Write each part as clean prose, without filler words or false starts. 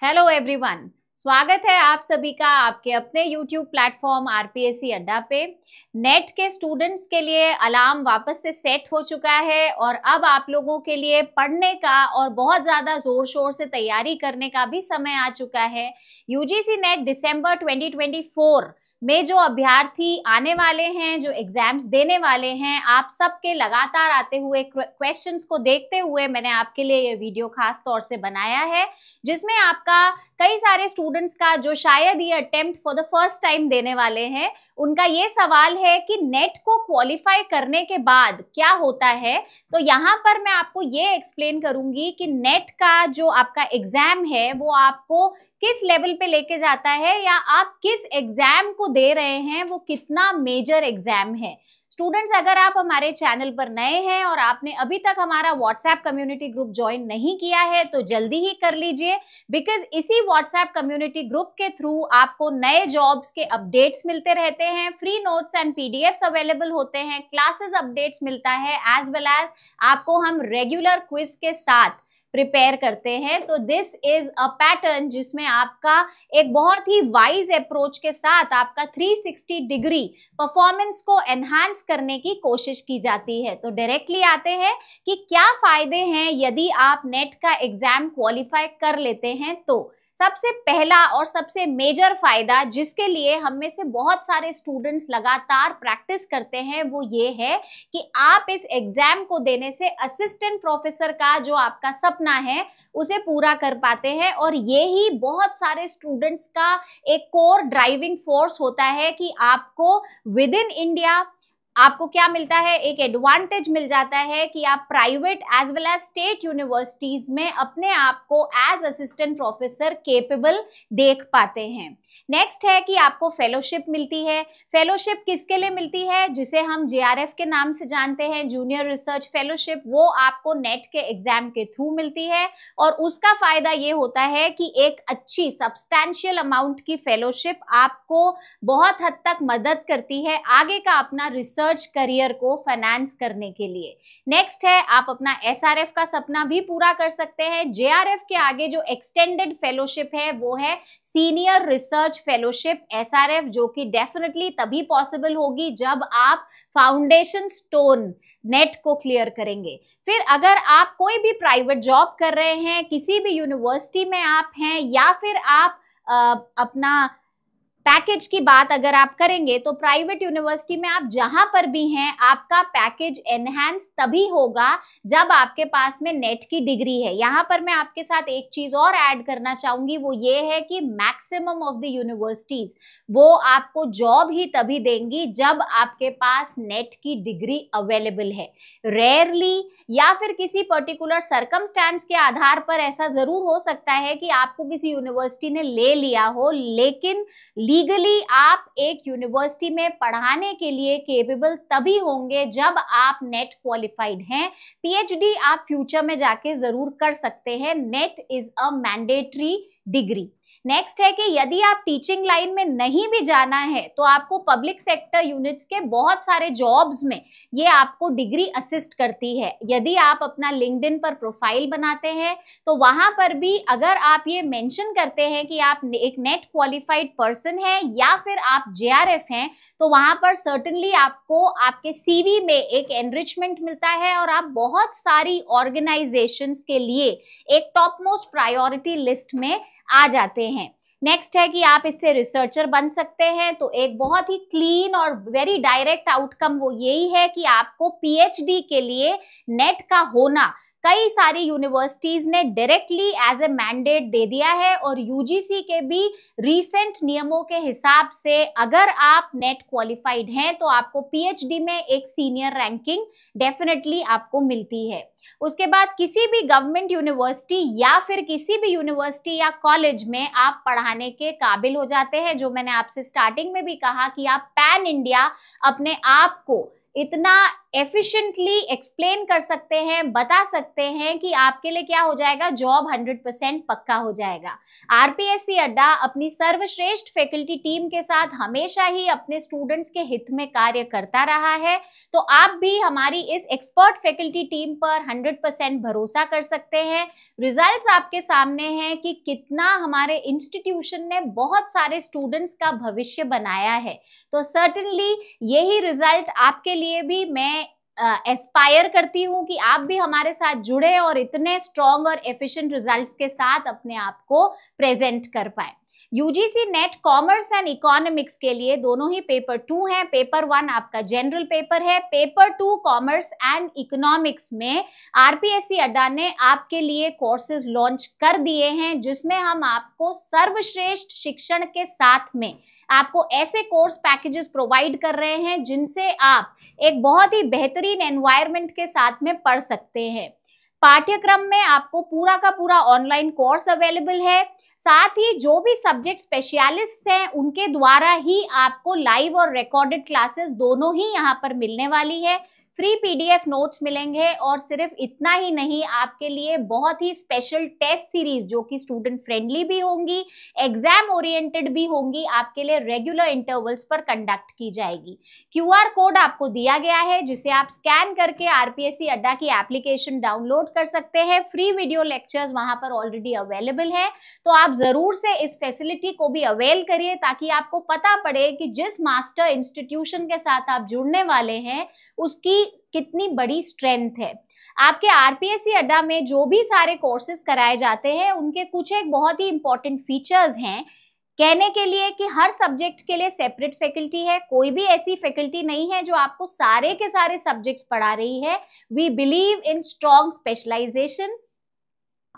Hello everyone, स्वागत है आप सभी का आपके अपने YouTube प्लेटफॉर्म आरपीएससी अड्डा पे। नेट के स्टूडेंट्स के लिए अलार्म वापस से सेट हो चुका है और अब आप लोगों के लिए पढ़ने का और बहुत ज़्यादा ज़ोर शोर से तैयारी करने का भी समय आ चुका है। यूजीसी नेट दिसंबर 2024 में जो अभ्यर्थी आने वाले हैं, जो एग्जाम्स देने वाले हैं, आप सबके लगातार आते हुए क्वेश्चंस को देखते हुए मैंने आपके लिए ये वीडियो खास तौर से बनाया है, जिसमें आपका कई सारे स्टूडेंट्स का जो शायद ये attempt for the first time देने वाले हैं, उनका ये सवाल है कि नेट को क्वालिफाई करने के बाद क्या होता है। तो यहाँ पर मैं आपको ये एक्सप्लेन करूंगी कि नेट का जो आपका एग्जाम है वो आपको किस लेवल पे लेके जाता है, या आप किस एग्जाम को दे रहे हैं, वो कितना मेजर एग्जाम है। स्टूडेंट्स, अगर आप हमारे चैनल पर नए हैं और आपने अभी तक हमारा व्हाट्सएप कम्युनिटी ग्रुप ज्वाइन नहीं किया है तो जल्दी ही कर लीजिए, बिकॉज इसी व्हाट्सएप कम्युनिटी ग्रुप के थ्रू आपको नए जॉब्स के अपडेट्स मिलते रहते हैं, free notes and PDFs available होते हैं, क्लासेस अपडेट्स मिलता है, एज वेल एज आपको हम रेगुलर क्विज के साथ प्रिपेयर करते हैं। तो दिस इज अ पैटर्न जिसमें आपका एक बहुत ही वाइज अप्रोच के साथ आपका 360 डिग्री परफॉर्मेंस को एनहांस करने की कोशिश की जाती है। तो डायरेक्टली आते हैं कि क्या फायदे हैं यदि आप नेट का एग्जाम क्वालिफाई कर लेते हैं। तो सबसे पहला और सबसे मेजर फायदा जिसके लिए हम में से बहुत सारे स्टूडेंट्स लगातार प्रैक्टिस करते हैं वो ये है कि आप इस एग्जाम को देने से असिस्टेंट प्रोफेसर का जो आपका सपना है उसे पूरा कर पाते हैं। और ये ही बहुत सारे स्टूडेंट्स का एक कोर ड्राइविंग फोर्स होता है कि आपको विद इन इंडिया आपको क्या मिलता है, एक एडवांटेज मिल जाता है कि आप private as well as state universities में अपने आप को एज असिस्टेंट प्रोफेसर केपेबल देख पाते हैं। नेक्स्ट है कि आपको फेलोशिप मिलती है। फेलोशिप किसके लिए मिलती है, जिसे हम जेआरएफ के नाम से जानते हैं, जूनियर रिसर्च फेलोशिप। वो आपको नेट के एग्जाम के थ्रू मिलती है और उसका फायदा ये होता है कि एक अच्छी सब्सटैंशियल अमाउंट की फेलोशिप आपको बहुत हद तक मदद करती है आगे का अपना रिसर्च करियर को फाइनेंस करने के लिए। नेक्स्ट है, आप अपना एसआरएफ का सपना भी पूरा कर सकते हैं। जेआरएफ के आगे जो एक्सटेंडेड फेलोशिप है वो है सीनियर रिसर्च फेलोशिप एसआरएफ, जो कि डेफिनेटली तभी पॉसिबल होगी जब आप फाउंडेशन स्टोन नेट को क्लियर करेंगे। फिर अगर आप कोई भी प्राइवेट जॉब कर रहे हैं, किसी भी यूनिवर्सिटी में आप हैं, या फिर आप अपना पैकेज की बात अगर आप करेंगे तो प्राइवेट यूनिवर्सिटी में आप जहां पर भी हैं आपका पैकेज एनहांस तभी होगा जब आपके पास में नेट की डिग्री है। यहां पर मैं आपके साथ एक चीज और ऐड करना चाहूंगी, वो ये है कि मैक्सिमम ऑफ द यूनिवर्सिटीज वो आपको जॉब ही तभी देंगी जब आपके पास नेट की डिग्री अवेलेबल है। रेयरली या फिर किसी पर्टिकुलर सर्कमस्टेंस के आधार पर ऐसा जरूर हो सकता है कि आपको किसी यूनिवर्सिटी ने ले लिया हो, लेकिन लीगली आप एक यूनिवर्सिटी में पढ़ाने के लिए केपेबल तभी होंगे जब आप नेट क्वालिफाइड हैं। पीएचडी आप फ्यूचर में जाके जरूर कर सकते हैं। Net is a mandatory degree. Next है कि यदि आप टीचिंग लाइन में नहीं भी जाना है तो आपको पब्लिक सेक्टर यूनिट्स के बहुत सारे जॉब्स में ये आपको डिग्री असिस्ट करती है। यदि आप अपना लिंक्डइन पर प्रोफाइल बनाते हैं तो वहां पर भी अगर आप ये मेंशन करते हैं कि आप एक नेट क्वालिफाइड पर्सन है या फिर आप जेआरएफ हैं, तो वहां पर सर्टेनली आपको आपके सीवी में एक एनरिचमेंट मिलता है और आप बहुत सारी ऑर्गेनाइजेशंस के लिए एक टॉप मोस्ट प्रायोरिटी लिस्ट में आ जाते हैं। नेक्स्ट है कि आप इससे रिसर्चर बन सकते हैं। तो एक बहुत ही क्लीन और वेरी डायरेक्ट आउटकम वो यही है कि आपको पीएचडी के लिए नेट का होना कई सारी यूनिवर्सिटीज ने डायरेक्टली एज ए मैंडेट दे दिया है और यूजीसी के भी रीसेंट नियमों के हिसाब से अगर आप नेट क्वालिफाइड हैं तो आपको पीएचडी में एक सीनियर रैंकिंग डेफिनेटली आपको मिलती है। उसके बाद किसी भी गवर्नमेंट यूनिवर्सिटी या फिर किसी भी यूनिवर्सिटी या कॉलेज में आप पढ़ाने के काबिल हो जाते हैं। जो मैंने आपसे स्टार्टिंग में भी कहा कि आप पैन इंडिया अपने आप को इतना एफिशिएंटली एक्सप्लेन कर सकते हैं, बता सकते हैं कि आपके लिए क्या हो जाएगा, जॉब 100% पक्का हो जाएगा। आरपीएससी अड्डा अपनी सर्वश्रेष्ठ फैकल्टी टीम के साथ हमेशा ही अपने स्टूडेंट्स के हित में कार्य करता रहा है, तो आप भी हमारी इस एक्सपर्ट फैकल्टी टीम पर 100% भरोसा कर सकते हैं। रिजल्ट्स आपके सामने हैं कि कितना हमारे इंस्टीट्यूशन ने बहुत सारे स्टूडेंट्स का भविष्य बनाया है। तो सर्टेनली यही रिजल्ट आपके लिए भी मैं एस्पायर करती हूँ कि आप भी हमारे साथ जुड़े और इतने स्ट्रॉन्ग और एफिशिएंट रिजल्ट्स के साथ अपने आप को प्रेजेंट कर पाए। UGC net commerce and economics के लिए दोनों ही पेपर 2 हैं। पेपर 1 आपका जनरल पेपर है, पेपर 2 कॉमर्स एंड इकोनॉमिक्स में आरपीएससी अड्डा ने आपके लिए कोर्सेज लॉन्च कर दिए हैं, जिसमें हम आपको सर्वश्रेष्ठ शिक्षण के साथ में आपको ऐसे कोर्स पैकेजेस प्रोवाइड कर रहे हैं जिनसे आप एक बहुत ही बेहतरीन एनवायरनमेंट के साथ में पढ़ सकते हैं। पाठ्यक्रम में आपको पूरा का पूरा ऑनलाइन कोर्स अवेलेबल है, साथ ही जो भी सब्जेक्ट स्पेशलिस्ट हैं उनके द्वारा ही आपको लाइव और रिकॉर्डेड क्लासेस दोनों ही यहाँ पर मिलने वाली है। फ्री पीडीएफ नोट्स मिलेंगे और सिर्फ इतना ही नहीं, आपके लिए बहुत ही स्पेशल टेस्ट सीरीज जो कि स्टूडेंट फ्रेंडली भी होंगी, एग्जाम ओरिएंटेड भी होंगी, आपके लिए रेगुलर इंटरवल्स पर कंडक्ट की जाएगी। क्यूआर कोड आपको दिया गया है जिसे आप स्कैन करके आरपीएससी अड्डा की एप्लीकेशन डाउनलोड कर सकते हैं। फ्री वीडियो लेक्चर्स वहां पर ऑलरेडी अवेलेबल है, तो आप जरूर से इस फैसिलिटी को भी अवेल करिए ताकि आपको पता पड़े कि जिस मास्टर इंस्टीट्यूशन के साथ आप जुड़ने वाले हैं उसकी कितनी बड़ी स्ट्रेंथ है। आपके आरपीएससी अड्डा में जो भी सारे कोर्सेज कराए जाते हैं उनके कुछ एक बहुत ही इंपॉर्टेंट फीचर्स हैं कहने के लिए कि हर सब्जेक्ट के लिए सेपरेट फैकल्टी है। कोई भी ऐसी फैकल्टी नहीं है जो आपको सारे के सारे सब्जेक्ट्स पढ़ा रही है। We believe in strong specialisation.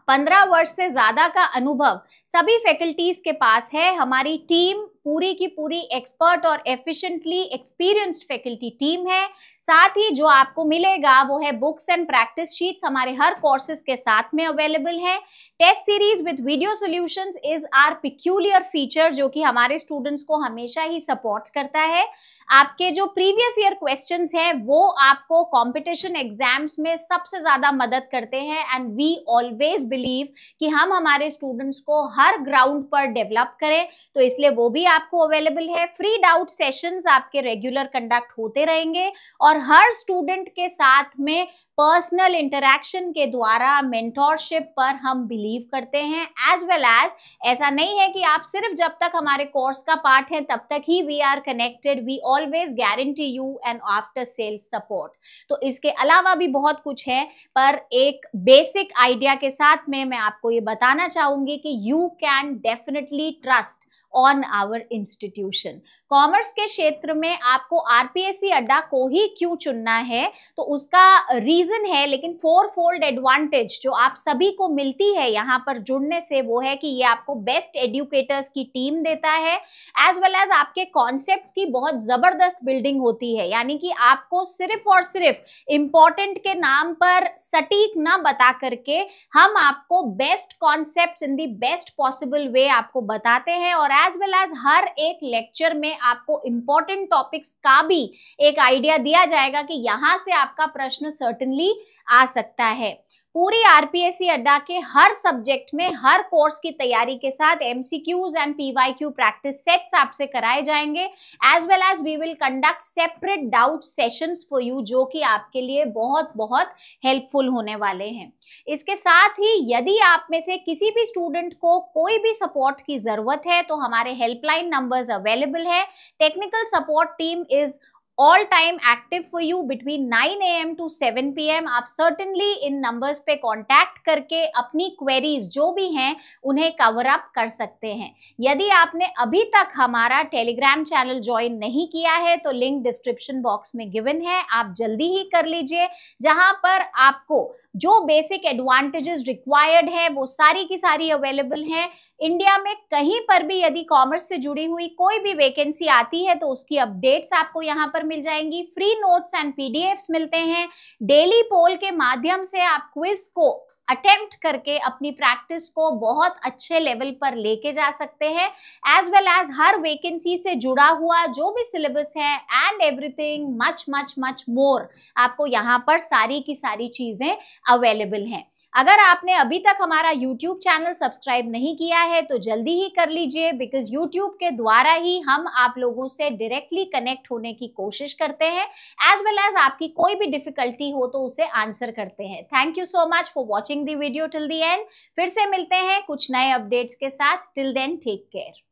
15 वर्ष से ज्यादा का अनुभव सभी फैकल्टीज के पास है। हमारी टीम पूरी की पूरी एक्सपर्ट और एफिशिएंटली एक्सपीरियंस्ड फैकल्टी टीम है। साथ ही जो आपको मिलेगा वो है बुक्स एंड प्रैक्टिस शीट्स, हमारे हर कोर्सेज के साथ में अवेलेबल है। Test series with video solutions is our peculiar feature जो कि हमारे स्टूडेंट्स को हमेशा ही सपोर्ट करता है। आपके जो प्रीवियस ईयर क्वेश्चंस हैं वो आपको कंपटीशन एग्जाम्स में सबसे ज्यादा मदद करते हैं एंड वी ऑलवेज बिलीव कि हम हमारे स्टूडेंट्स को हर ग्राउंड पर डेवलप करें, तो इसलिए वो भी आपको अवेलेबल है। फ्री डाउट सेशंस आपके रेगुलर कंडक्ट होते रहेंगे और हर स्टूडेंट के साथ में पर्सनल इंटरैक्शन के द्वारा मेंटोरशिप पर हम बिलीव करते हैं। एज वेल एज ऐसा नहीं है कि आप सिर्फ जब तक हमारे कोर्स का पार्ट है तब तक ही we are connected, we always guarantee you an after sales support. तो इसके अलावा भी बहुत कुछ है, पर एक बेसिक आइडिया के साथ में मैं आपको ये बताना चाहूंगी कि you can definitely trust on our institution. Commerce के क्षेत्र में आपको आरपीएससी अड्डा को ही क्यों चुनना है, तो उसका रीजन है, लेकिन 4-fold एडवांटेज जो आप सभी को मिलती है यहाँ पर जुड़ने से वो है कि ये आपको बेस्ट एडुकेटर्स की टीम देता है, एज वेल एज आपके कॉन्सेप्ट्स की बहुत जबरदस्त बिल्डिंग होती है। यानी कि आपको सिर्फ और सिर्फ इंपॉर्टेंट के नाम पर सटीक ना बता करके हम आपको best concepts in the best possible way आपको बताते हैं और एज वेल एज हर एक लेक्चर में आपको इंपॉर्टेंट टॉपिक्स का भी एक आइडिया दिया जाएगा कि यहां से आपका प्रश्न सर्टेनली आ सकता है। पूरी आरपीएससी अड्डा के हर सब्जेक्ट में हर कोर्स की तैयारी के साथ MCQs and PYQ practice sets आपसे कराए जाएंगे, as well as we will conduct separate doubt sessions for you जो कि आपके लिए बहुत बहुत हेल्पफुल होने वाले हैं। इसके साथ ही यदि आप में से किसी भी स्टूडेंट को कोई भी सपोर्ट की जरूरत है तो हमारे हेल्पलाइन नंबर्स अवेलेबल है। Technical support team is all time active for you between 9 AM to 7 PM। आप certainly इन नंबर्स पे कांटेक्ट करके अपनी क्वेरीज जो भी हैं उन्हें कवर अप कर सकते हैं। यदि आपने अभी तक हमारा टेलीग्राम चैनल ज्वाइन नहीं किया है तो लिंक डिस्क्रिप्शन बॉक्स में गिवन है, आप जल्दी ही कर लीजिए, जहां पर आपको जो बेसिक एडवांटेजेस रिक्वायर्ड है वो सारी की सारी अवेलेबल हैं। इंडिया में कहीं पर भी यदि कॉमर्स से जुड़ी हुई कोई भी वैकेंसी आती है तो उसकी अपडेट्स आपको यहाँ पर मिल जाएंगी। फ्री नोट्स एंड पीडीएफ्स मिलते हैं। डेली पोल के माध्यम से आप क्विज को अटेम्प्ट करके अपनी प्रैक्टिस को बहुत अच्छे लेवल पर लेके जा सकते हैं, एज वेल एज हर वैकेंसी से जुड़ा हुआ जो भी सिलेबस है and everything much much much more, आपको यहाँ पर सारी की सारी चीजें अवेलेबल हैं। अगर आपने अभी तक हमारा YouTube चैनल सब्सक्राइब नहीं किया है तो जल्दी ही कर लीजिए, बिकॉज YouTube के द्वारा ही हम आप लोगों से डायरेक्टली कनेक्ट होने की कोशिश करते हैं, एज वेल एज आपकी कोई भी डिफिकल्टी हो तो उसे आंसर करते हैं। Thank you so much for watching the video till the end. फिर से मिलते हैं कुछ नए अपडेट्स के साथ। Till then take care.